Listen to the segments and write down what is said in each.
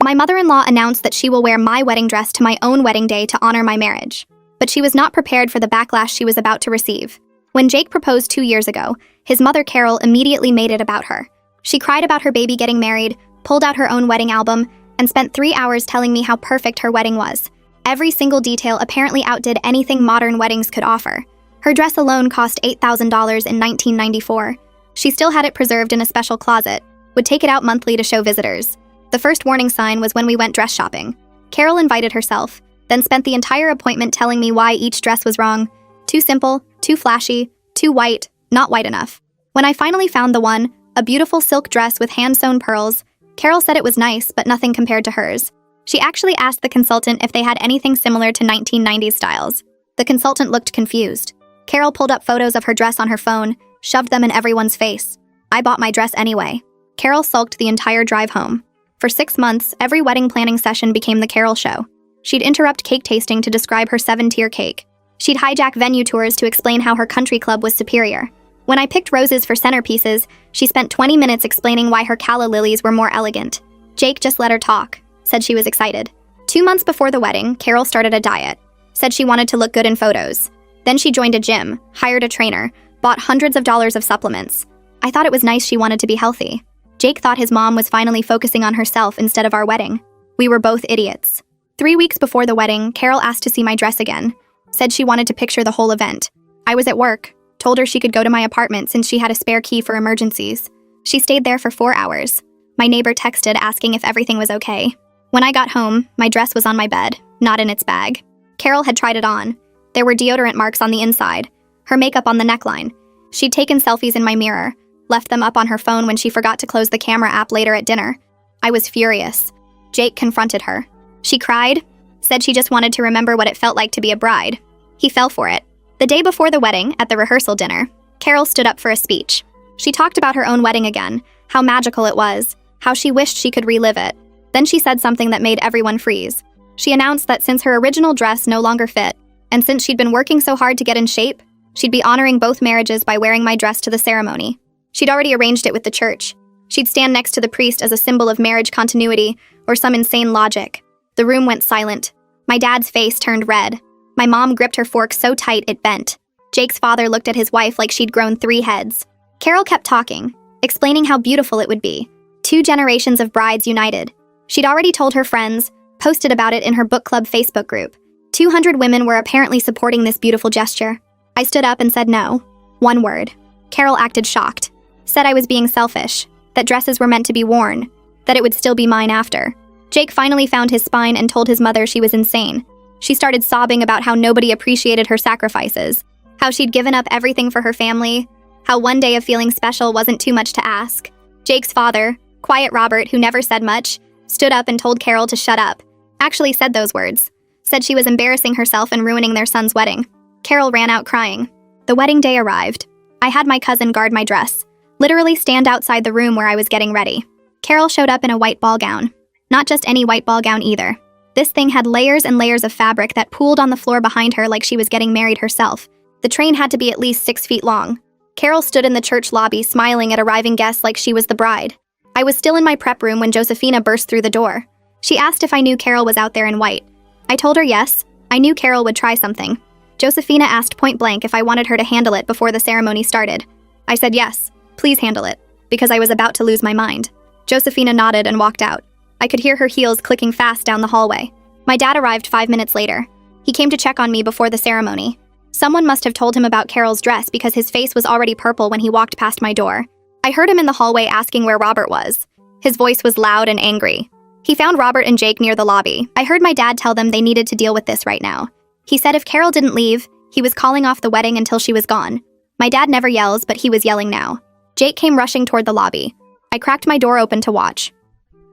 My mother-in-law announced that she will wear my wedding dress to my own wedding day to honor my marriage. But she was not prepared for the backlash she was about to receive. When Jake proposed 2 years ago, his mother Carol immediately made it about her. She cried about her baby getting married, pulled out her own wedding album, and spent 3 hours telling me how perfect her wedding was. Every single detail apparently outdid anything modern weddings could offer. Her dress alone cost $8,000 in 1994. She still had it preserved in a special closet, would take it out monthly to show visitors. The first warning sign was when we went dress shopping. Carol invited herself, then spent the entire appointment telling me why each dress was wrong. Too simple, too flashy, too white, not white enough. When I finally found the one, a beautiful silk dress with hand-sewn pearls, Carol said it was nice, but nothing compared to hers. She actually asked the consultant if they had anything similar to 1990s styles. The consultant looked confused. Carol pulled up photos of her dress on her phone, shoved them in everyone's face. I bought my dress anyway. Carol sulked the entire drive home. For 6 months, every wedding planning session became the Carol show. She'd interrupt cake tasting to describe her 7-tier cake. She'd hijack venue tours to explain how her country club was superior. When I picked roses for centerpieces, she spent 20 minutes explaining why her calla lilies were more elegant. Jake just let her talk, said she was excited. 2 months before the wedding, Carol started a diet, said she wanted to look good in photos. Then she joined a gym, hired a trainer, bought hundreds of dollars of supplements. I thought it was nice she wanted to be healthy. Jake thought his mom was finally focusing on herself instead of our wedding. We were both idiots. 3 weeks before the wedding, Carol asked to see my dress again, said she wanted to picture the whole event. I was at work, told her she could go to my apartment since she had a spare key for emergencies. She stayed there for 4 hours. My neighbor texted asking if everything was okay. When I got home, my dress was on my bed, not in its bag. Carol had tried it on. There were deodorant marks on the inside, her makeup on the neckline. She'd taken selfies in my mirror, left them up on her phone when she forgot to close the camera app later at dinner. I was furious. Jake confronted her. She cried, said she just wanted to remember what it felt like to be a bride. He fell for it. The day before the wedding, at the rehearsal dinner, Carol stood up for a speech. She talked about her own wedding again, how magical it was, how she wished she could relive it. Then she said something that made everyone freeze. She announced that since her original dress no longer fit, and since she'd been working so hard to get in shape, she'd be honoring both marriages by wearing my dress to the ceremony. She'd already arranged it with the church. She'd stand next to the priest as a symbol of marriage continuity or some insane logic. The room went silent. My dad's face turned red. My mom gripped her fork so tight it bent. Jake's father looked at his wife like she'd grown 3 heads. Carol kept talking, explaining how beautiful it would be. 2 generations of brides united. She'd already told her friends, posted about it in her book club Facebook group. 200 women were apparently supporting this beautiful gesture. I stood up and said no. 1 word. Carol acted shocked. Said I was being selfish, that dresses were meant to be worn, that it would still be mine after. Jake finally found his spine and told his mother she was insane. She started sobbing about how nobody appreciated her sacrifices, how she'd given up everything for her family, how one day of feeling special wasn't too much to ask. Jake's father, quiet Robert, who never said much, stood up and told Carol to shut up. Actually said those words. Said she was embarrassing herself and ruining their son's wedding. Carol ran out crying. The wedding day arrived. I had my cousin guard my dress, literally stand outside the room where I was getting ready. Carol showed up in a white ball gown. Not just any white ball gown either. This thing had layers and layers of fabric that pooled on the floor behind her like she was getting married herself. The train had to be at least 6 feet long. Carol stood in the church lobby smiling at arriving guests like she was the bride. I was still in my prep room when Josefina burst through the door. She asked if I knew Carol was out there in white. I told her yes. I knew Carol would try something. Josefina asked point blank if I wanted her to handle it before the ceremony started. I said yes, please handle it, because I was about to lose my mind. Josefina nodded and walked out. I could hear her heels clicking fast down the hallway. My dad arrived 5 minutes later. He came to check on me before the ceremony. Someone must have told him about Carol's dress because his face was already purple when he walked past my door. I heard him in the hallway asking where Robert was. His voice was loud and angry. He found Robert and Jake near the lobby. I heard my dad tell them they needed to deal with this right now. He said if Carol didn't leave, he was calling off the wedding until she was gone. My dad never yells, but he was yelling now. Jake came rushing toward the lobby. I cracked my door open to watch.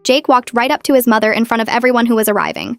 Jake walked right up to his mother in front of everyone who was arriving.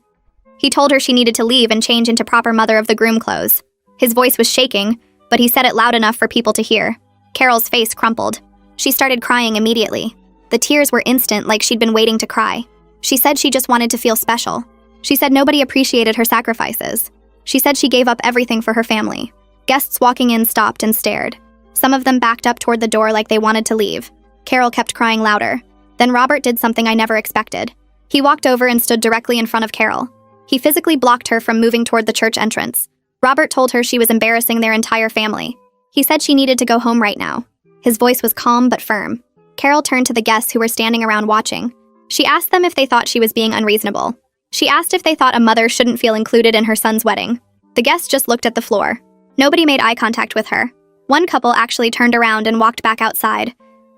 He told her she needed to leave and change into proper mother of the groom clothes. His voice was shaking, but he said it loud enough for people to hear. Carol's face crumpled. She started crying immediately. The tears were instant, like she'd been waiting to cry. She said she just wanted to feel special. She said nobody appreciated her sacrifices. She said she gave up everything for her family. Guests walking in stopped and stared. Some of them backed up toward the door like they wanted to leave. Carol kept crying louder. Then Robert did something I never expected. He walked over and stood directly in front of Carol. He physically blocked her from moving toward the church entrance. Robert told her she was embarrassing their entire family. He said she needed to go home right now. His voice was calm but firm. Carol turned to the guests who were standing around watching. She asked them if they thought she was being unreasonable. She asked if they thought a mother shouldn't feel included in her son's wedding. The guests just looked at the floor. Nobody made eye contact with her. One couple actually turned around and walked back outside.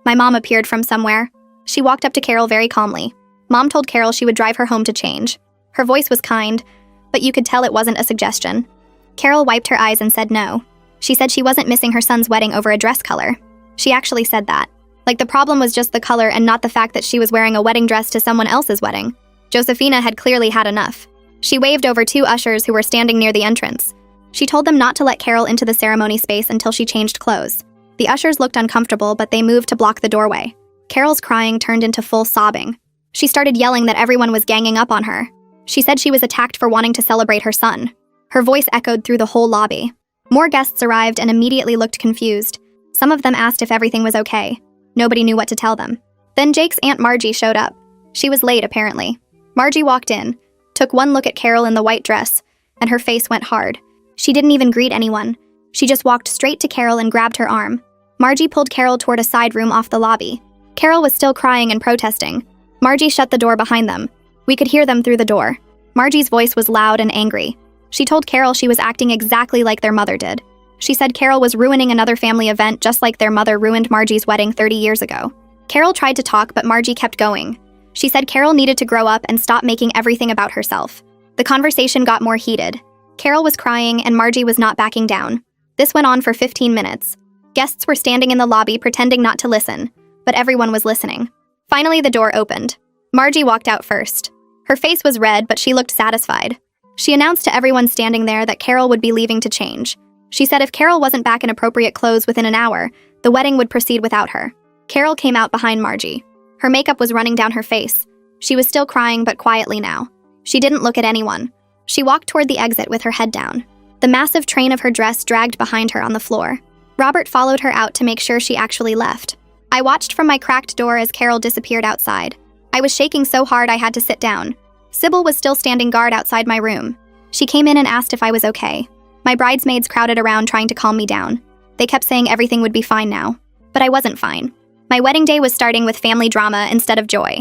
My mom appeared from somewhere. She walked up to Carol very calmly. Mom told Carol she would drive her home to change. Her voice was kind, but you could tell it wasn't a suggestion. Carol wiped her eyes and said no. She said she wasn't missing her son's wedding over a dress color. She actually said that. Like the problem was just the color and not the fact that she was wearing a wedding dress to someone else's wedding. Josefina had clearly had enough. She waved over two ushers who were standing near the entrance. She told them not to let Carol into the ceremony space until she changed clothes. The ushers looked uncomfortable, but they moved to block the doorway. Carol's crying turned into full sobbing. She started yelling that everyone was ganging up on her. She said she was attacked for wanting to celebrate her son. Her voice echoed through the whole lobby. More guests arrived and immediately looked confused. Some of them asked if everything was okay. Nobody knew what to tell them. Then Jake's Aunt Margie showed up. She was late, apparently. Margie walked in, took one look at Carol in the white dress, and her face went hard. She didn't even greet anyone. She just walked straight to Carol and grabbed her arm. Margie pulled Carol toward a side room off the lobby. Carol was still crying and protesting. Margie shut the door behind them. We could hear them through the door. Margie's voice was loud and angry. She told Carol she was acting exactly like their mother did. She said Carol was ruining another family event just like their mother ruined Margie's wedding 30 years ago. Carol tried to talk, but Margie kept going. She said Carol needed to grow up and stop making everything about herself. The conversation got more heated. Carol was crying and Margie was not backing down. This went on for 15 minutes. Guests were standing in the lobby pretending not to listen, but everyone was listening. Finally, the door opened. Margie walked out first. Her face was red, but she looked satisfied. She announced to everyone standing there that Carol would be leaving to change. She said if Carol wasn't back in appropriate clothes within an hour, the wedding would proceed without her. Carol came out behind Margie. Her makeup was running down her face. She was still crying, but quietly now. She didn't look at anyone. She walked toward the exit with her head down. The massive train of her dress dragged behind her on the floor. Robert followed her out to make sure she actually left. I watched from my cracked door as Carol disappeared outside. I was shaking so hard I had to sit down. Sybil was still standing guard outside my room. She came in and asked if I was okay. My bridesmaids crowded around trying to calm me down. They kept saying everything would be fine now. But I wasn't fine. My wedding day was starting with family drama instead of joy.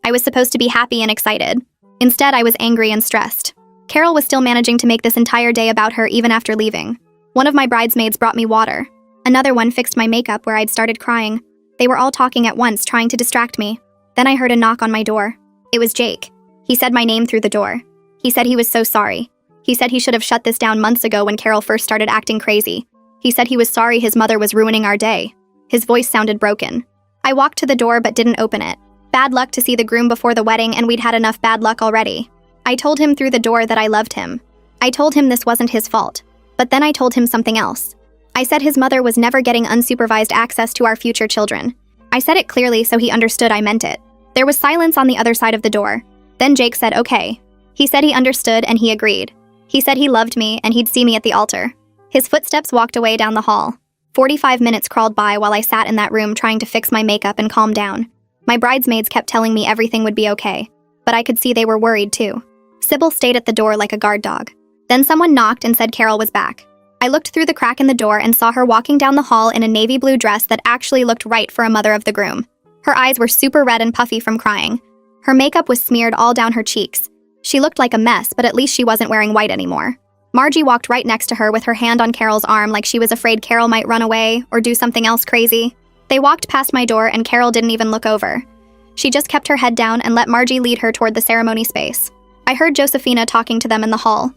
I was supposed to be happy and excited. Instead, I was angry and stressed. Carol was still managing to make this entire day about her even after leaving. One of my bridesmaids brought me water. Another one fixed my makeup where I'd started crying. They were all talking at once, trying to distract me. Then I heard a knock on my door. It was Jake. He said my name through the door. He said he was so sorry. He said he should have shut this down months ago when Carol first started acting crazy. He said he was sorry his mother was ruining our day. His voice sounded broken. I walked to the door but didn't open it. Bad luck to see the groom before the wedding, and we'd had enough bad luck already. I told him through the door that I loved him. I told him this wasn't his fault. But then I told him something else. I said his mother was never getting unsupervised access to our future children. I said it clearly so he understood I meant it. There was silence on the other side of the door. Then Jake said okay. He said he understood and he agreed. He said he loved me and he'd see me at the altar. His footsteps walked away down the hall. 45 minutes crawled by while I sat in that room trying to fix my makeup and calm down. My bridesmaids kept telling me everything would be okay, but I could see they were worried too. Sybil stayed at the door like a guard dog. Then someone knocked and said Carol was back. I looked through the crack in the door and saw her walking down the hall in a navy blue dress that actually looked right for a mother of the groom. Her eyes were super red and puffy from crying. Her makeup was smeared all down her cheeks. She looked like a mess, but at least she wasn't wearing white anymore. Margie walked right next to her with her hand on Carol's arm like she was afraid Carol might run away or do something else crazy. They walked past my door and Carol didn't even look over. She just kept her head down and let Margie lead her toward the ceremony space. I heard Josefina talking to them in the hall.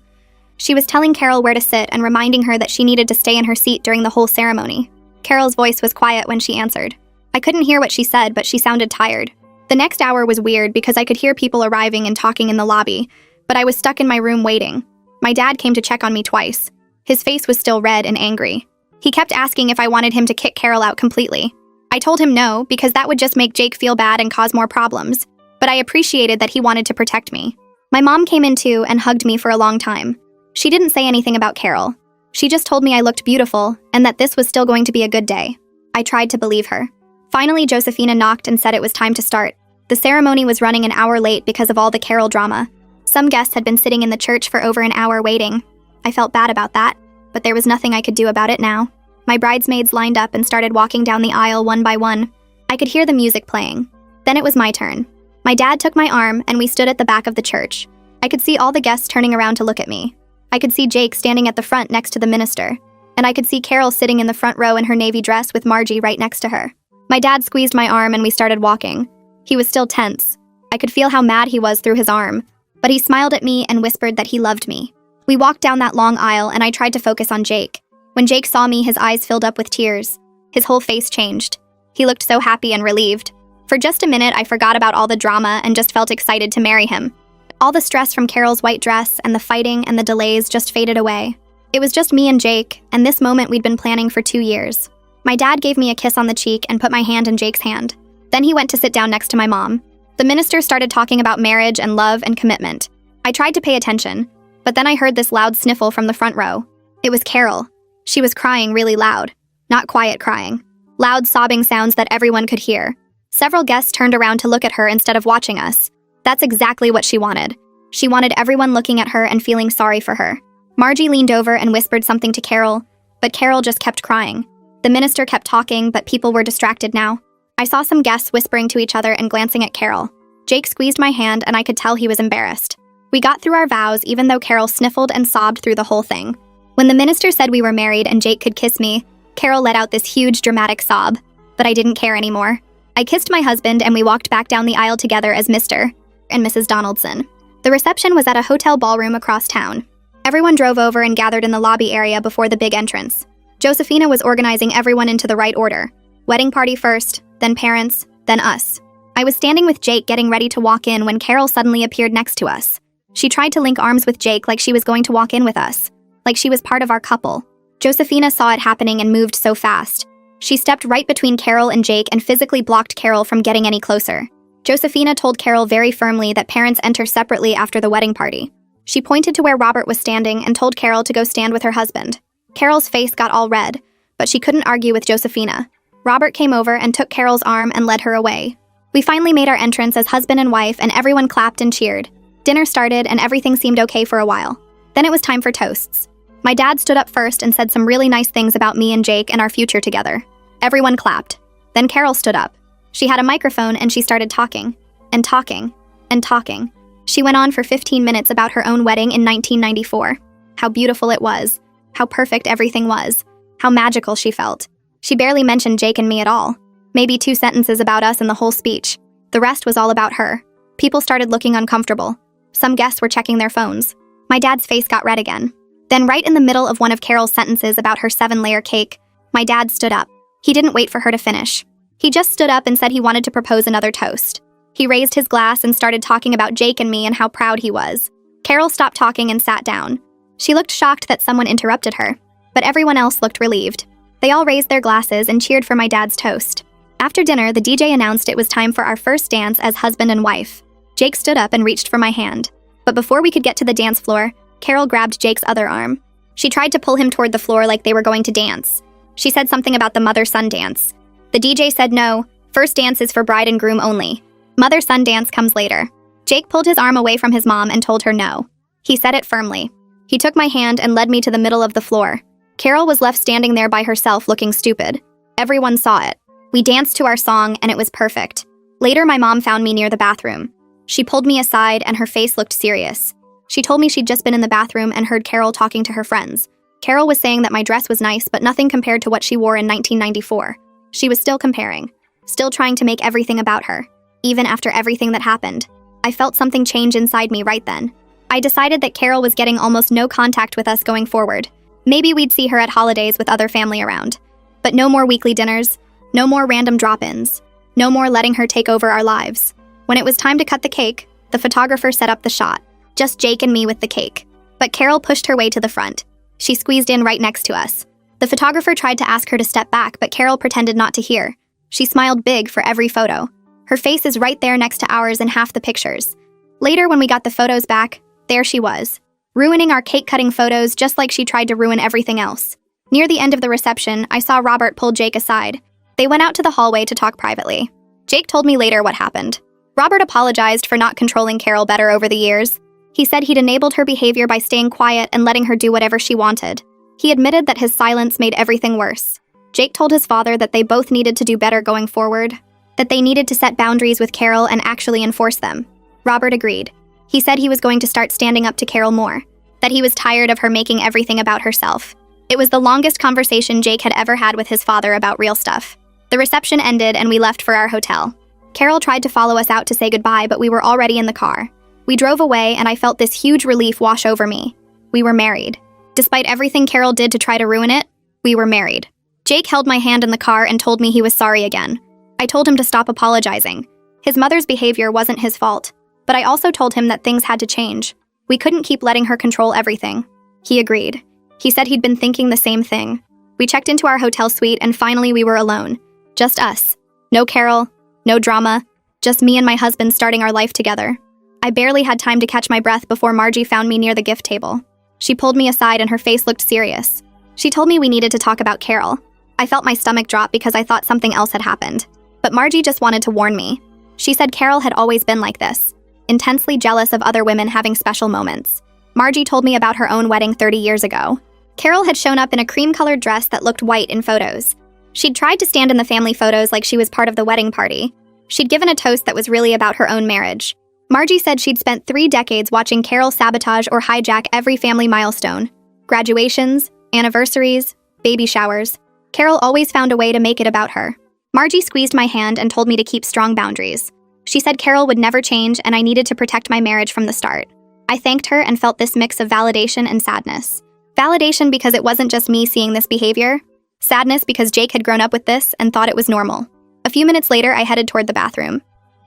She was telling Carol where to sit and reminding her that she needed to stay in her seat during the whole ceremony. Carol's voice was quiet when she answered. I couldn't hear what she said, but she sounded tired. The next hour was weird because I could hear people arriving and talking in the lobby, but I was stuck in my room waiting. My dad came to check on me twice. His face was still red and angry. He kept asking if I wanted him to kick Carol out completely. I told him no, because that would just make Jake feel bad and cause more problems, but I appreciated that he wanted to protect me. My mom came in too and hugged me for a long time. She didn't say anything about Carol. She just told me I looked beautiful and that this was still going to be a good day. I tried to believe her. Finally, Josefina knocked and said it was time to start. The ceremony was running an hour late because of all the Carol drama. Some guests had been sitting in the church for over an hour waiting. I felt bad about that, but there was nothing I could do about it now. My bridesmaids lined up and started walking down the aisle one by one. I could hear the music playing. Then it was my turn. My dad took my arm and we stood at the back of the church. I could see all the guests turning around to look at me. I could see Jake standing at the front next to the minister. And I could see Carol sitting in the front row in her navy dress with Margie right next to her. My dad squeezed my arm and we started walking. He was still tense. I could feel how mad he was through his arm. But he smiled at me and whispered that he loved me. We walked down that long aisle and I tried to focus on Jake. When Jake saw me, his eyes filled up with tears. His whole face changed. He looked so happy and relieved. For just a minute, I forgot about all the drama and just felt excited to marry him. All the stress from Carol's white dress and the fighting and the delays just faded away. It was just me and Jake, and this moment we'd been planning for 2 years. My dad gave me a kiss on the cheek and put my hand in Jake's hand. Then he went to sit down next to my mom. The minister started talking about marriage and love and commitment. I tried to pay attention, but then I heard this loud sniffle from the front row. It was Carol. She was crying really loud. Not quiet crying. Loud sobbing sounds that everyone could hear. Several guests turned around to look at her instead of watching us. That's exactly what she wanted. She wanted everyone looking at her and feeling sorry for her. Margie leaned over and whispered something to Carol, but Carol just kept crying. The minister kept talking, but people were distracted now. I saw some guests whispering to each other and glancing at Carol. Jake squeezed my hand and I could tell he was embarrassed. We got through our vows even though Carol sniffled and sobbed through the whole thing. When the minister said we were married and Jake could kiss me, Carol let out this huge dramatic sob, but I didn't care anymore. I kissed my husband and we walked back down the aisle together as Mr. and Mrs. Donaldson. The reception was at a hotel ballroom across town. Everyone drove over and gathered in the lobby area before the big entrance. Josephina was organizing everyone into the right order. Wedding party first, then parents, then us. I was standing with Jake getting ready to walk in when Carol suddenly appeared next to us. She tried to link arms with Jake like she was going to walk in with us, like she was part of our couple. Josephina saw it happening and moved so fast. She stepped right between Carol and Jake and physically blocked Carol from getting any closer. Josephina told Carol very firmly that parents enter separately after the wedding party. She pointed to where Robert was standing and told Carol to go stand with her husband. Carol's face got all red, but she couldn't argue with Josephina. Robert came over and took Carol's arm and led her away. We finally made our entrance as husband and wife and everyone clapped and cheered. Dinner started and everything seemed okay for a while. Then it was time for toasts. My dad stood up first and said some really nice things about me and Jake and our future together. Everyone clapped. Then Carol stood up. She had a microphone and she started talking, and talking, and talking. She went on for 15 minutes about her own wedding in 1994. How beautiful it was. How perfect everything was. How magical she felt. She barely mentioned Jake and me at all. Maybe 2 sentences about us in the whole speech. The rest was all about her. People started looking uncomfortable. Some guests were checking their phones. My dad's face got red again. Then right in the middle of one of Carol's sentences about her 7-layer cake, my dad stood up. He didn't wait for her to finish. He just stood up and said he wanted to propose another toast. He raised his glass and started talking about Jake and me and how proud he was. Carol stopped talking and sat down. She looked shocked that someone interrupted her, but everyone else looked relieved. They all raised their glasses and cheered for my dad's toast. After dinner, the DJ announced it was time for our first dance as husband and wife. Jake stood up and reached for my hand. But before we could get to the dance floor, Carol grabbed Jake's other arm. She tried to pull him toward the floor like they were going to dance. She said something about the mother-son dance. The DJ said no, first dance is for bride and groom only. Mother-son dance comes later. Jake pulled his arm away from his mom and told her no. He said it firmly. He took my hand and led me to the middle of the floor. Carol was left standing there by herself looking stupid. Everyone saw it. We danced to our song and it was perfect. Later, my mom found me near the bathroom. She pulled me aside and her face looked serious. She told me she'd just been in the bathroom and heard Carol talking to her friends. Carol was saying that my dress was nice, but nothing compared to what she wore in 1994. She was still comparing, still trying to make everything about her, even after everything that happened. I felt something change inside me right then. I decided that Carol was getting almost no contact with us going forward. Maybe we'd see her at holidays with other family around. But no more weekly dinners, no more random drop-ins, no more letting her take over our lives. When it was time to cut the cake, the photographer set up the shot. Just Jake and me with the cake. But Carol pushed her way to the front. She squeezed in right next to us. The photographer tried to ask her to step back, but Carol pretended not to hear. She smiled big for every photo. Her face is right there next to ours in half the pictures. Later, when we got the photos back, there she was, ruining our cake-cutting photos just like she tried to ruin everything else. Near the end of the reception, I saw Robert pull Jake aside. They went out to the hallway to talk privately. Jake told me later what happened. Robert apologized for not controlling Carol better over the years. He said he'd enabled her behavior by staying quiet and letting her do whatever she wanted. He admitted that his silence made everything worse. Jake told his father that they both needed to do better going forward, that they needed to set boundaries with Carol and actually enforce them. Robert agreed. He said he was going to start standing up to Carol more, that he was tired of her making everything about herself. It was the longest conversation Jake had ever had with his father about real stuff. The reception ended and we left for our hotel. Carol tried to follow us out to say goodbye, but we were already in the car. We drove away and I felt this huge relief wash over me. We were married. Despite everything Carol did to try to ruin it, we were married. Jake held my hand in the car and told me he was sorry again. I told him to stop apologizing. His mother's behavior wasn't his fault, but I also told him that things had to change. We couldn't keep letting her control everything. He agreed. He said he'd been thinking the same thing. We checked into our hotel suite and finally we were alone. Just us. No Carol, no drama, just me and my husband starting our life together. I barely had time to catch my breath before Margie found me near the gift table. She pulled me aside and her face looked serious. She told me we needed to talk about Carol. I felt my stomach drop because I thought something else had happened. But Margie just wanted to warn me. She said Carol had always been like this, intensely jealous of other women having special moments. Margie told me about her own wedding 30 years ago. Carol had shown up in a cream-colored dress that looked white in photos. She'd tried to stand in the family photos like she was part of the wedding party. She'd given a toast that was really about her own marriage. Margie said she'd spent 3 decades watching Carol sabotage or hijack every family milestone. Graduations, anniversaries, baby showers. Carol always found a way to make it about her. Margie squeezed my hand and told me to keep strong boundaries. She said Carol would never change and I needed to protect my marriage from the start. I thanked her and felt this mix of validation and sadness. Validation because it wasn't just me seeing this behavior. Sadness because Jake had grown up with this and thought it was normal. A few minutes later, I headed toward the bathroom.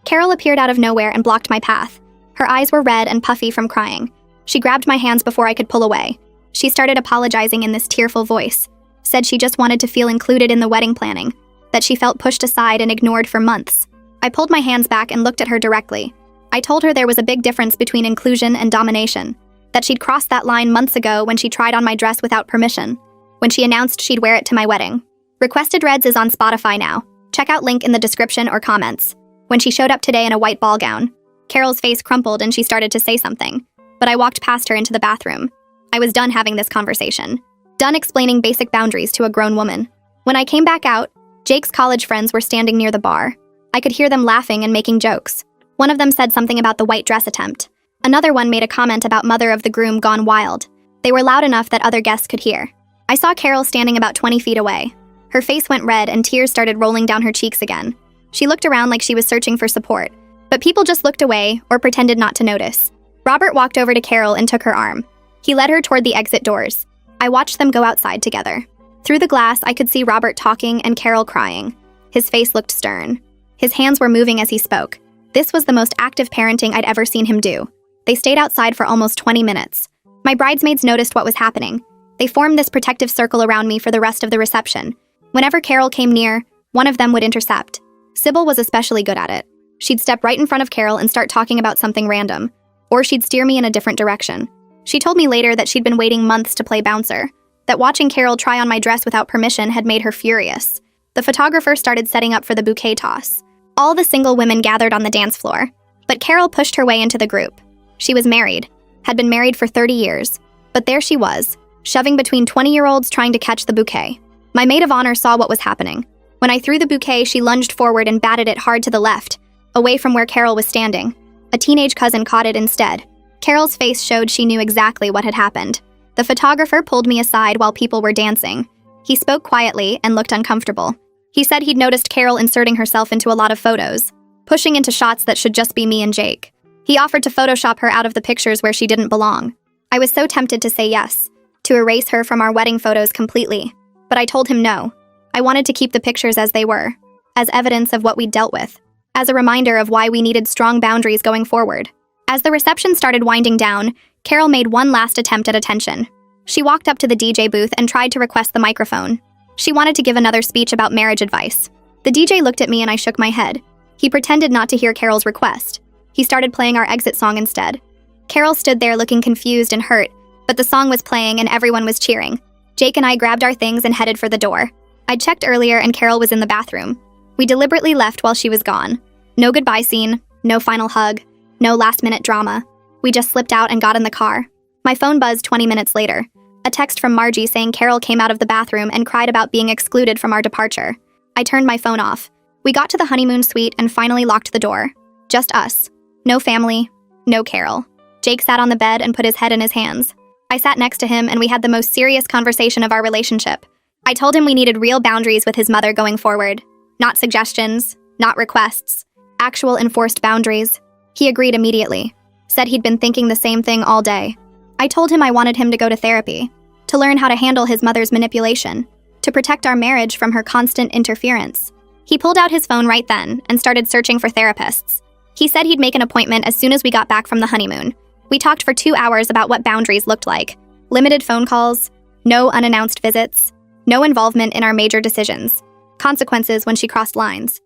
Carol appeared out of nowhere and blocked my path. Her eyes were red and puffy from crying. She grabbed my hands before I could pull away. She started apologizing in this tearful voice, said she just wanted to feel included in the wedding planning, that she felt pushed aside and ignored for months. I pulled my hands back and looked at her directly. I told her there was a big difference between inclusion and domination, that she'd crossed that line months ago when she tried on my dress without permission, when she announced she'd wear it to my wedding. Requested Reds is on Spotify now. Check out link in the description or comments. When she showed up today in a white ball gown, Carol's face crumpled and she started to say something, but I walked past her into the bathroom. I was done having this conversation, done explaining basic boundaries to a grown woman. When I came back out, Jake's college friends were standing near the bar. I could hear them laughing and making jokes. One of them said something about the white dress attempt. Another one made a comment about mother of the groom gone wild. They were loud enough that other guests could hear. I saw Carol standing about 20 feet away. Her face went red and tears started rolling down her cheeks again. She looked around like she was searching for support, but people just looked away or pretended not to notice. Robert walked over to Carol and took her arm. He led her toward the exit doors. I watched them go outside together. Through the glass, I could see Robert talking and Carol crying. His face looked stern. His hands were moving as he spoke. This was the most active parenting I'd ever seen him do. They stayed outside for almost 20 minutes. My bridesmaids noticed what was happening. They formed this protective circle around me for the rest of the reception. Whenever Carol came near, one of them would intercept. Sybil was especially good at it. She'd step right in front of Carol and start talking about something random, or she'd steer me in a different direction. She told me later that she'd been waiting months to play bouncer, that watching Carol try on my dress without permission had made her furious. The photographer started setting up for the bouquet toss. All the single women gathered on the dance floor, but Carol pushed her way into the group. She was married, had been married for 30 years, but there she was, shoving between 20-year-olds trying to catch the bouquet. My maid of honor saw what was happening. When I threw the bouquet, she lunged forward and batted it hard to the left, away from where Carol was standing. A teenage cousin caught it instead. Carol's face showed she knew exactly what had happened. The photographer pulled me aside while people were dancing. He spoke quietly and looked uncomfortable. He said he'd noticed Carol inserting herself into a lot of photos, pushing into shots that should just be me and Jake. He offered to Photoshop her out of the pictures where she didn't belong. I was so tempted to say yes, to erase her from our wedding photos completely, but I told him no. I wanted to keep the pictures as they were, as evidence of what we'd dealt with, as a reminder of why we needed strong boundaries going forward. As the reception started winding down, Carol made one last attempt at attention. She walked up to the DJ booth and tried to request the microphone. She wanted to give another speech about marriage advice. The DJ looked at me and I shook my head. He pretended not to hear Carol's request. He started playing our exit song instead. Carol stood there looking confused and hurt, but the song was playing and everyone was cheering. Jake and I grabbed our things and headed for the door. I'd checked earlier and Carol was in the bathroom. We deliberately left while she was gone. No goodbye scene, No final hug. No last-minute drama. We just slipped out and got in the car. My phone buzzed 20 minutes later. A text from Margie saying Carol came out of the bathroom and cried about being excluded from our departure. I turned my phone off. We got to the honeymoon suite and finally locked the door. Just us. No family. No Carol. Jake sat on the bed and put his head in his hands. I sat next to him and we had the most serious conversation of our relationship. I told him we needed real boundaries with his mother going forward. Not suggestions, not requests. Actual enforced boundaries. He agreed immediately. Said he'd been thinking the same thing all day. I told him I wanted him to go to therapy, to learn how to handle his mother's manipulation, to protect our marriage from her constant interference. He pulled out his phone right then and started searching for therapists. He said he'd make an appointment as soon as we got back from the honeymoon. We talked for 2 hours about what boundaries looked like. Limited phone calls, no unannounced visits, no involvement in our major decisions, consequences when she crossed lines.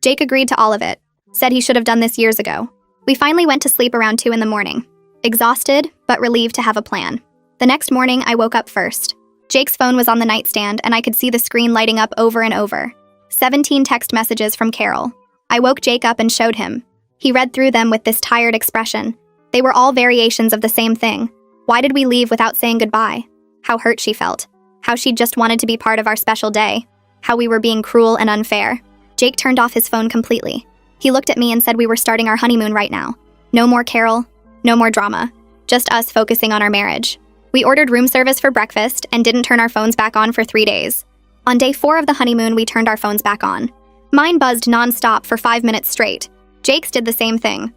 Jake agreed to all of it, said he should have done this years ago. We finally went to sleep around 2 in the morning. Exhausted, but relieved to have a plan. The next morning, I woke up first. Jake's phone was on the nightstand, and I could see the screen lighting up over and over. 17 text messages from Carol. I woke Jake up and showed him. He read through them with this tired expression. They were all variations of the same thing. Why did we leave without saying goodbye? How hurt she felt. How she just wanted to be part of our special day. How we were being cruel and unfair. Jake turned off his phone completely. He looked at me and said we were starting our honeymoon right now. No more Carol. No more drama. Just us focusing on our marriage. We ordered room service for breakfast and didn't turn our phones back on for 3 days. On day 4 of the honeymoon, we turned our phones back on. Mine buzzed non-stop for 5 minutes straight. Jake's did the same thing.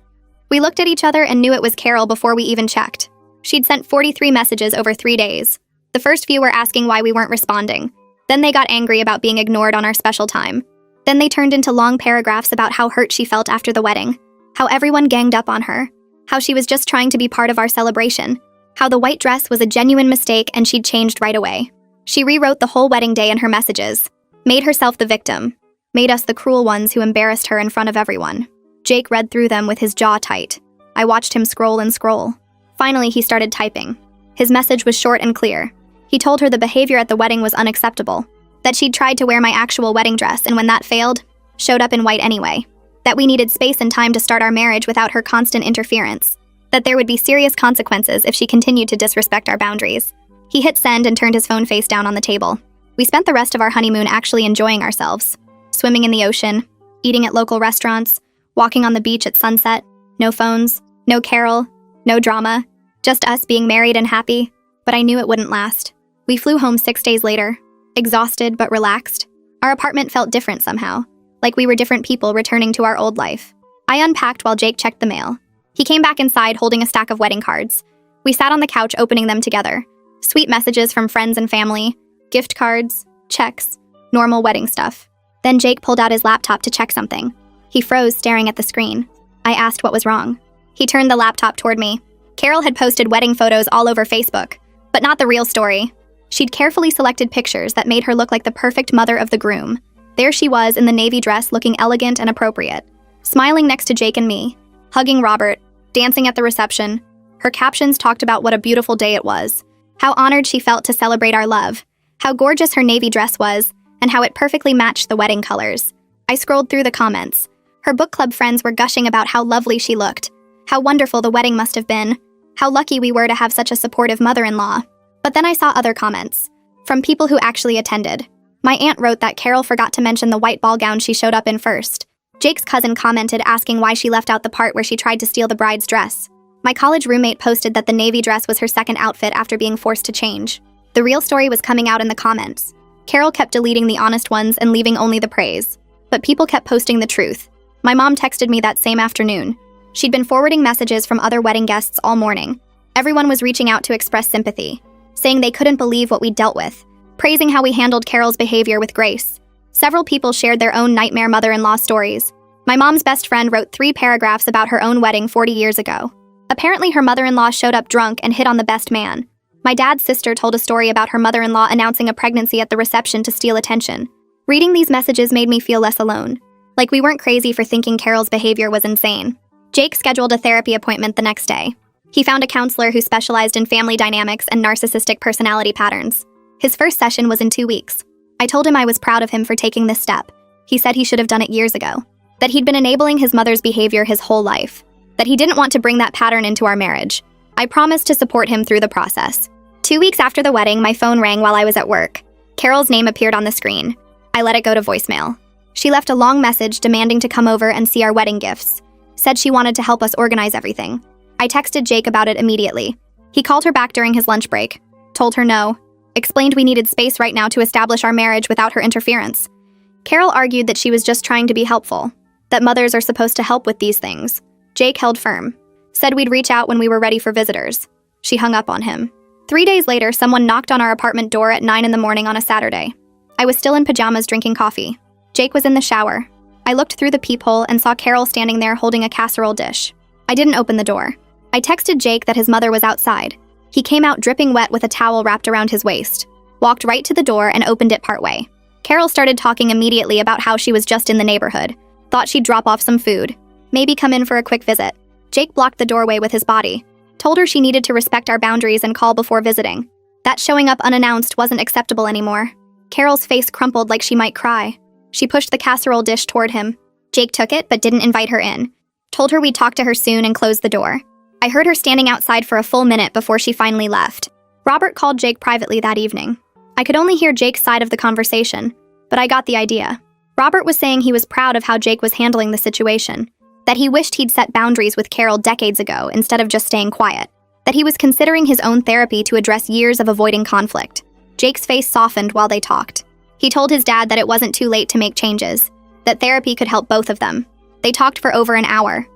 We looked at each other and knew it was Carol before we even checked. She'd sent 43 messages over 3 days. The first few were asking why we weren't responding. Then they got angry about being ignored on our special time. Then they turned into long paragraphs about how hurt she felt after the wedding. How everyone ganged up on her. How she was just trying to be part of our celebration. How the white dress was a genuine mistake and she'd changed right away. She rewrote the whole wedding day in her messages. Made herself the victim. Made us the cruel ones who embarrassed her in front of everyone. Jake read through them with his jaw tight. I watched him scroll and scroll. Finally, he started typing. His message was short and clear. He told her the behavior at the wedding was unacceptable. That she'd tried to wear my actual wedding dress and when that failed, showed up in white anyway. That we needed space and time to start our marriage without her constant interference. That there would be serious consequences if she continued to disrespect our boundaries. He hit send and turned his phone face down on the table. We spent the rest of our honeymoon actually enjoying ourselves. Swimming in the ocean, eating at local restaurants, walking on the beach at sunset. No phones, no Carol, no drama. Just us being married and happy. But I knew it wouldn't last. We flew home 6 days later, exhausted but relaxed. Our apartment felt different somehow. Like we were different people returning to our old life. I unpacked while Jake checked the mail. He came back inside holding a stack of wedding cards. We sat on the couch opening them together. Sweet messages from friends and family, gift cards, checks, normal wedding stuff. Then Jake pulled out his laptop to check something. He froze, staring at the screen. I asked what was wrong. He turned the laptop toward me. Carol had posted wedding photos all over Facebook, but not the real story. She'd carefully selected pictures that made her look like the perfect mother of the groom. There she was in the navy dress looking elegant and appropriate, smiling next to Jake and me, hugging Robert, dancing at the reception. Her captions talked about what a beautiful day it was, how honored she felt to celebrate our love, how gorgeous her navy dress was, and how it perfectly matched the wedding colors. I scrolled through the comments. Her book club friends were gushing about how lovely she looked, how wonderful the wedding must have been, how lucky we were to have such a supportive mother-in-law. But then I saw other comments, from people who actually attended. My aunt wrote that Carol forgot to mention the white ball gown she showed up in first. Jake's cousin commented asking why she left out the part where she tried to steal the bride's dress. My college roommate posted that the navy dress was her second outfit after being forced to change. The real story was coming out in the comments. Carol kept deleting the honest ones and leaving only the praise. But people kept posting the truth. My mom texted me that same afternoon. She'd been forwarding messages from other wedding guests all morning. Everyone was reaching out to express sympathy, saying they couldn't believe what we'd dealt with, praising how we handled Carol's behavior with grace. Several people shared their own nightmare mother-in-law stories. My mom's best friend wrote 3 paragraphs about her own wedding 40 years ago. Apparently her mother-in-law showed up drunk and hit on the best man. My dad's sister told a story about her mother-in-law announcing a pregnancy at the reception to steal attention. Reading these messages made me feel less alone. Like we weren't crazy for thinking Carol's behavior was insane. Jake scheduled a therapy appointment the next day. He found a counselor who specialized in family dynamics and narcissistic personality patterns. His first session was in 2 weeks. I told him I was proud of him for taking this step. He said he should have done it years ago. that he'd been enabling his mother's behavior his whole life, that he didn't want to bring that pattern into our marriage. I promised to support him through the process. 2 weeks after the wedding, my phone rang while I was at work. Carol's name appeared on the screen. I let it go to voicemail. She left a long message demanding to come over and see our wedding gifts. Said she wanted to help us organize everything. I texted Jake about it immediately. He called her back during his lunch break, told her no, explained we needed space right now to establish our marriage without her interference. Carol argued that she was just trying to be helpful, that mothers are supposed to help with these things. Jake held firm, said we'd reach out when we were ready for visitors. She hung up on him. 3 days later, someone knocked on our apartment door at 9 in the morning on a Saturday. I was still in pajamas drinking coffee. Jake was in the shower. I looked through the peephole and saw Carol standing there holding a casserole dish. I didn't open the door. I texted Jake that his mother was outside. He came out dripping wet with a towel wrapped around his waist, walked right to the door and opened it partway. Carol started talking immediately about how she was just in the neighborhood, thought she'd drop off some food, maybe come in for a quick visit. Jake blocked the doorway with his body, told her she needed to respect our boundaries and call before visiting. That showing up unannounced wasn't acceptable anymore. Carol's face crumpled like she might cry. She pushed the casserole dish toward him. Jake took it but didn't invite her in. Told her we'd talk to her soon and closed the door. I heard her standing outside for a full minute before she finally left. Robert called Jake privately that evening. I could only hear Jake's side of the conversation, but I got the idea. Robert was saying he was proud of how Jake was handling the situation, that he wished he'd set boundaries with Carol decades ago instead of just staying quiet, that he was considering his own therapy to address years of avoiding conflict. Jake's face softened while they talked. He told his dad that it wasn't too late to make changes, that therapy could help both of them. They talked for over an hour,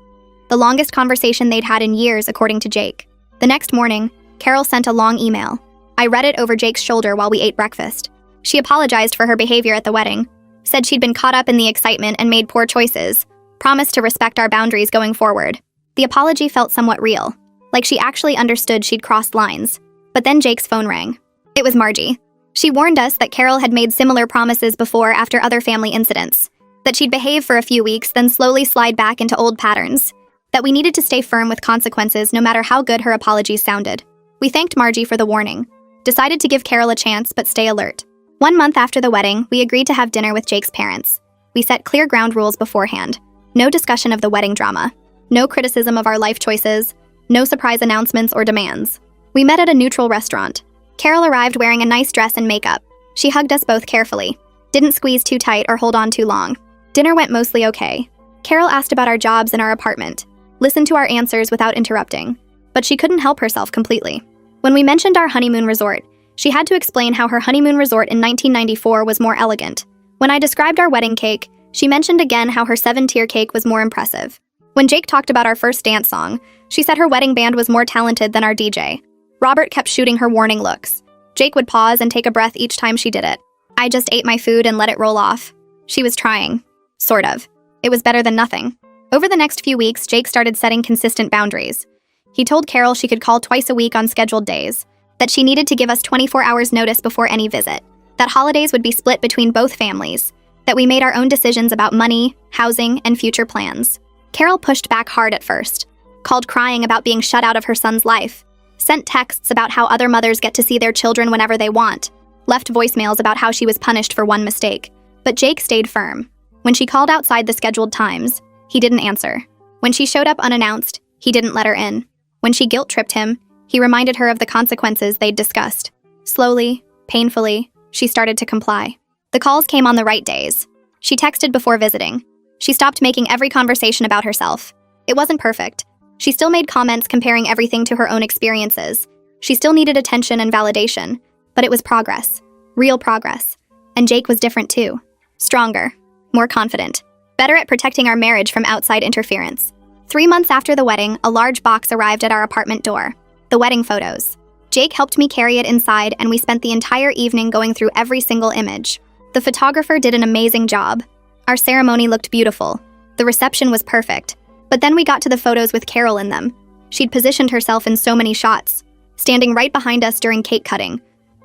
the longest conversation they'd had in years, according to Jake. The next morning, Carol sent a long email. I read it over Jake's shoulder while we ate breakfast. She apologized for her behavior at the wedding, said she'd been caught up in the excitement and made poor choices, promised to respect our boundaries going forward. The apology felt somewhat real, like she actually understood she'd crossed lines. But then Jake's phone rang. It was Margie. She warned us that Carol had made similar promises before after other family incidents, that she'd behave for a few weeks, then slowly slide back into old patterns, that we needed to stay firm with consequences no matter how good her apologies sounded. We thanked Margie for the warning, decided to give Carol a chance but stay alert. 1 month after the wedding, we agreed to have dinner with Jake's parents. We set clear ground rules beforehand. No discussion of the wedding drama. No criticism of our life choices. No surprise announcements or demands. We met at a neutral restaurant. Carol arrived wearing a nice dress and makeup. She hugged us both carefully. Didn't squeeze too tight or hold on too long. Dinner went mostly okay. Carol asked about our jobs and our apartment. Listened to our answers without interrupting. But she couldn't help herself completely. When we mentioned our honeymoon resort, she had to explain how her honeymoon resort in 1994 was more elegant. When I described our wedding cake, she mentioned again how her 7-tier cake was more impressive. When Jake talked about our first dance song, she said her wedding band was more talented than our DJ. Robert kept shooting her warning looks. Jake would pause and take a breath each time she did it. I just ate my food and let it roll off. She was trying. Sort of. It was better than nothing. Over the next few weeks, Jake started setting consistent boundaries. He told Carol she could call twice a week on scheduled days, that she needed to give us 24 hours notice before any visit, that holidays would be split between both families, that we made our own decisions about money, housing, and future plans. Carol pushed back hard at first, called crying about being shut out of her son's life, sent texts about how other mothers get to see their children whenever they want, left voicemails about how she was punished for one mistake. But Jake stayed firm. When she called outside the scheduled times, he didn't answer. When she showed up unannounced, he didn't let her in. When she guilt-tripped him, he reminded her of the consequences they'd discussed. Slowly, painfully, she started to comply. The calls came on the right days. She texted before visiting. She stopped making every conversation about herself. It wasn't perfect. She still made comments comparing everything to her own experiences. She still needed attention and validation, but it was progress. Real progress. And Jake was different too. Stronger. More confident. Better at protecting our marriage from outside interference. 3 months after the wedding, a large box arrived at our apartment door. The wedding photos. Jake helped me carry it inside, and we spent the entire evening going through every single image. The photographer did an amazing job. Our ceremony looked beautiful. The reception was perfect. But then we got to the photos with Carol in them. She'd positioned herself in so many shots, standing right behind us during cake cutting,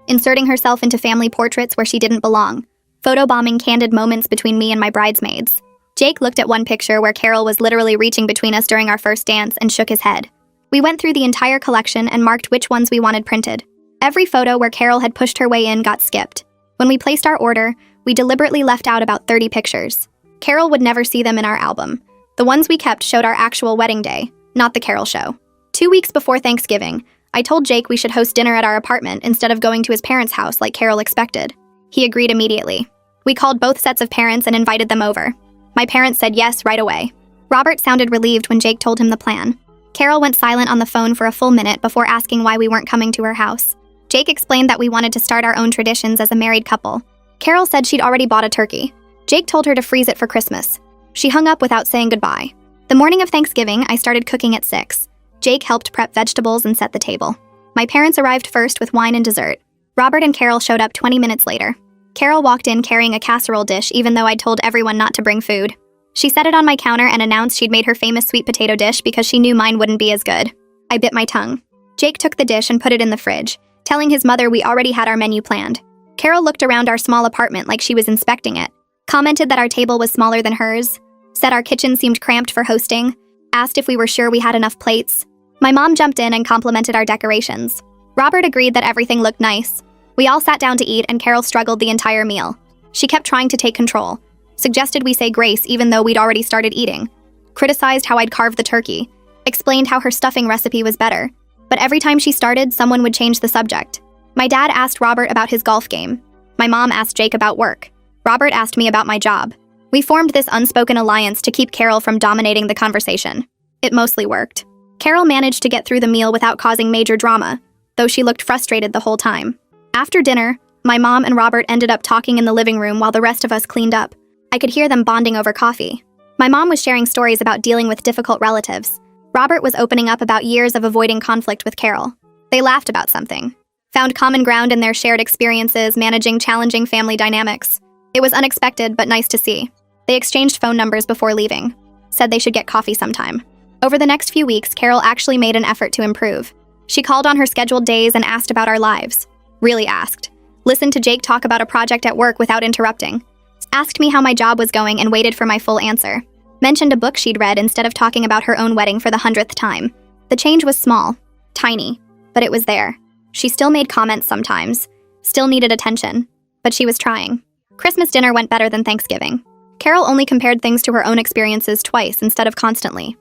inserting herself into family portraits where she didn't belong, photobombing candid moments between me and my bridesmaids. Jake looked at one picture where Carol was literally reaching between us during our first dance and shook his head. We went through the entire collection and marked which ones we wanted printed. Every photo where Carol had pushed her way in got skipped. When we placed our order, we deliberately left out about 30 pictures. Carol would never see them in our album. The ones we kept showed our actual wedding day, not the Carol show. 2 weeks before Thanksgiving, I told Jake we should host dinner at our apartment instead of going to his parents' house like Carol expected. He agreed immediately. We called both sets of parents and invited them over. My parents said yes right away. Robert sounded relieved when Jake told him the plan. Carol went silent on the phone for a full minute before asking why we weren't coming to her house. Jake explained that we wanted to start our own traditions as a married couple. Carol said she'd already bought a turkey. Jake told her to freeze it for Christmas. She hung up without saying goodbye. The morning of Thanksgiving, I started cooking at 6. Jake helped prep vegetables and set the table. My parents arrived first with wine and dessert. Robert and Carol showed up 20 minutes later. Carol walked in carrying a casserole dish even though I'd told everyone not to bring food. She set it on my counter and announced she'd made her famous sweet potato dish because she knew mine wouldn't be as good. I bit my tongue. Jake took the dish and put it in the fridge, telling his mother we already had our menu planned. Carol looked around our small apartment like she was inspecting it, commented that our table was smaller than hers, said our kitchen seemed cramped for hosting, asked if we were sure we had enough plates. My mom jumped in and complimented our decorations. Robert agreed that everything looked nice. We all sat down to eat and Carol struggled the entire meal. She kept trying to take control, suggested we say grace even though we'd already started eating, criticized how I'd carved the turkey, explained how her stuffing recipe was better. But every time she started, someone would change the subject. My dad asked Robert about his golf game. My mom asked Jake about work. Robert asked me about my job. We formed this unspoken alliance to keep Carol from dominating the conversation. It mostly worked. Carol managed to get through the meal without causing major drama, though she looked frustrated the whole time. After dinner, my mom and Robert ended up talking in the living room while the rest of us cleaned up. I could hear them bonding over coffee. My mom was sharing stories about dealing with difficult relatives. Robert was opening up about years of avoiding conflict with Carol. They laughed about something, found common ground in their shared experiences managing challenging family dynamics. It was unexpected but nice to see. They exchanged phone numbers before leaving, said they should get coffee sometime. Over the next few weeks, Carol actually made an effort to improve. She called on her scheduled days and asked about our lives. Really asked. Listened to Jake talk about a project at work without interrupting. Asked me how my job was going and waited for my full answer. Mentioned a book she'd read instead of talking about her own wedding for the 100th time. The change was small, tiny, but it was there. She still made comments sometimes, still needed attention, but she was trying. Christmas dinner went better than Thanksgiving. Carol only compared things to her own experiences twice instead of constantly.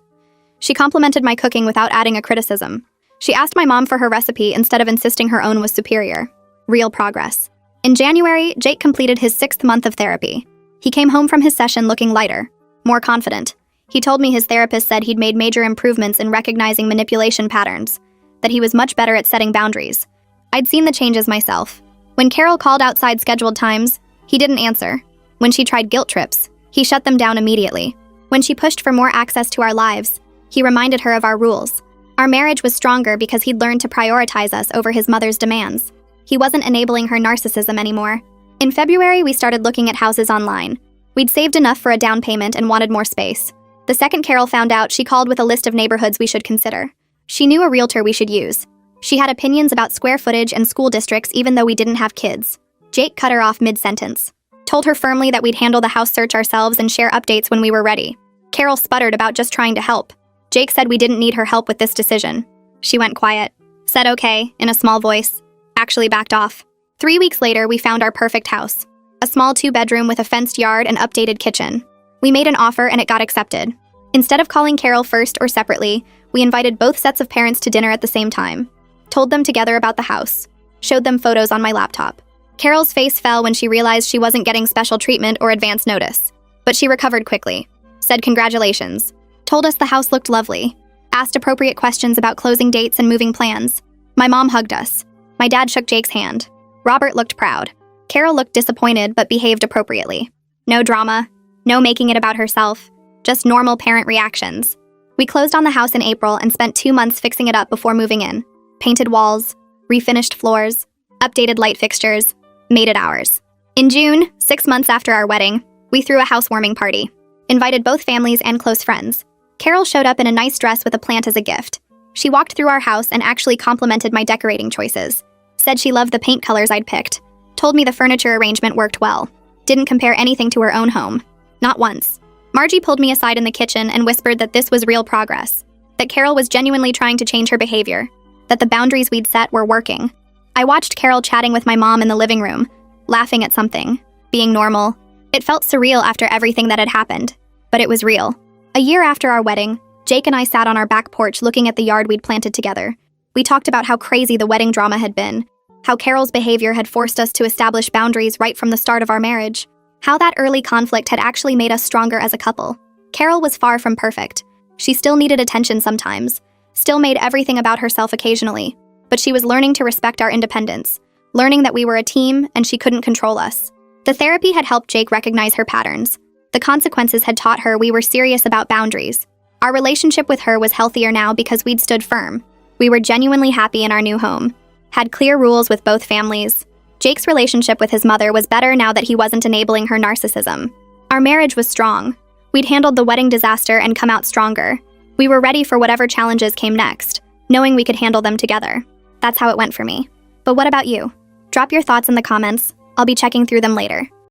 She complimented my cooking without adding a criticism. She asked my mom for her recipe instead of insisting her own was superior. Real progress. In January, Jake completed his 6th month of therapy. He came home from his session looking lighter, more confident. He told me his therapist said he'd made major improvements in recognizing manipulation patterns, that he was much better at setting boundaries. I'd seen the changes myself. When Carol called outside scheduled times, he didn't answer. When she tried guilt trips, he shut them down immediately. When she pushed for more access to our lives, he reminded her of our rules. Our marriage was stronger because he'd learned to prioritize us over his mother's demands. He wasn't enabling her narcissism anymore. In February, we started looking at houses online. We'd saved enough for a down payment and wanted more space. The second Carol found out, she called with a list of neighborhoods we should consider. She knew a realtor we should use. She had opinions about square footage and school districts even though we didn't have kids. Jake cut her off mid-sentence. Told her firmly that we'd handle the house search ourselves and share updates when we were ready. Carol sputtered about just trying to help. Jake said we didn't need her help with this decision. She went quiet, said okay, in a small voice, actually backed off. 3 weeks later, we found our perfect house. A small 2-bedroom with a fenced yard and updated kitchen. We made an offer and it got accepted. Instead of calling Carol first or separately, we invited both sets of parents to dinner at the same time. Told them together about the house. Showed them photos on my laptop. Carol's face fell when she realized she wasn't getting special treatment or advance notice. But she recovered quickly. Said congratulations. Told us the house looked lovely. Asked appropriate questions about closing dates and moving plans. My mom hugged us. My dad shook Jake's hand. Robert looked proud. Carol looked disappointed but behaved appropriately. No drama. No making it about herself. Just normal parent reactions. We closed on the house in April and spent 2 months fixing it up before moving in. Painted walls, refinished floors, updated light fixtures, made it ours. In June, 6 months after our wedding, we threw a housewarming party. Invited both families and close friends. Carol showed up in a nice dress with a plant as a gift. She walked through our house and actually complimented my decorating choices. Said she loved the paint colors I'd picked. Told me the furniture arrangement worked well. Didn't compare anything to her own home. Not once. Margie pulled me aside in the kitchen and whispered that this was real progress. That Carol was genuinely trying to change her behavior. That the boundaries we'd set were working. I watched Carol chatting with my mom in the living room, laughing at something, being normal, It felt surreal after everything that had happened, but it was real. A year after our wedding, Jake and I sat on our back porch looking at the yard we'd planted together. We talked about how crazy the wedding drama had been, how Carol's behavior had forced us to establish boundaries right from the start of our marriage, how that early conflict had actually made us stronger as a couple. Carol was far from perfect. She still needed attention sometimes, still made everything about herself occasionally, but she was learning to respect our independence, learning that we were a team and she couldn't control us. The therapy had helped Jake recognize her patterns. The consequences had taught her we were serious about boundaries. Our relationship with her was healthier now because we'd stood firm. We were genuinely happy in our new home, had clear rules with both families. Jake's relationship with his mother was better now that he wasn't enabling her narcissism. Our marriage was strong. We'd handled the wedding disaster and come out stronger. We were ready for whatever challenges came next, knowing we could handle them together. That's how it went for me. But what about you? Drop your thoughts in the comments. I'll be checking through them later.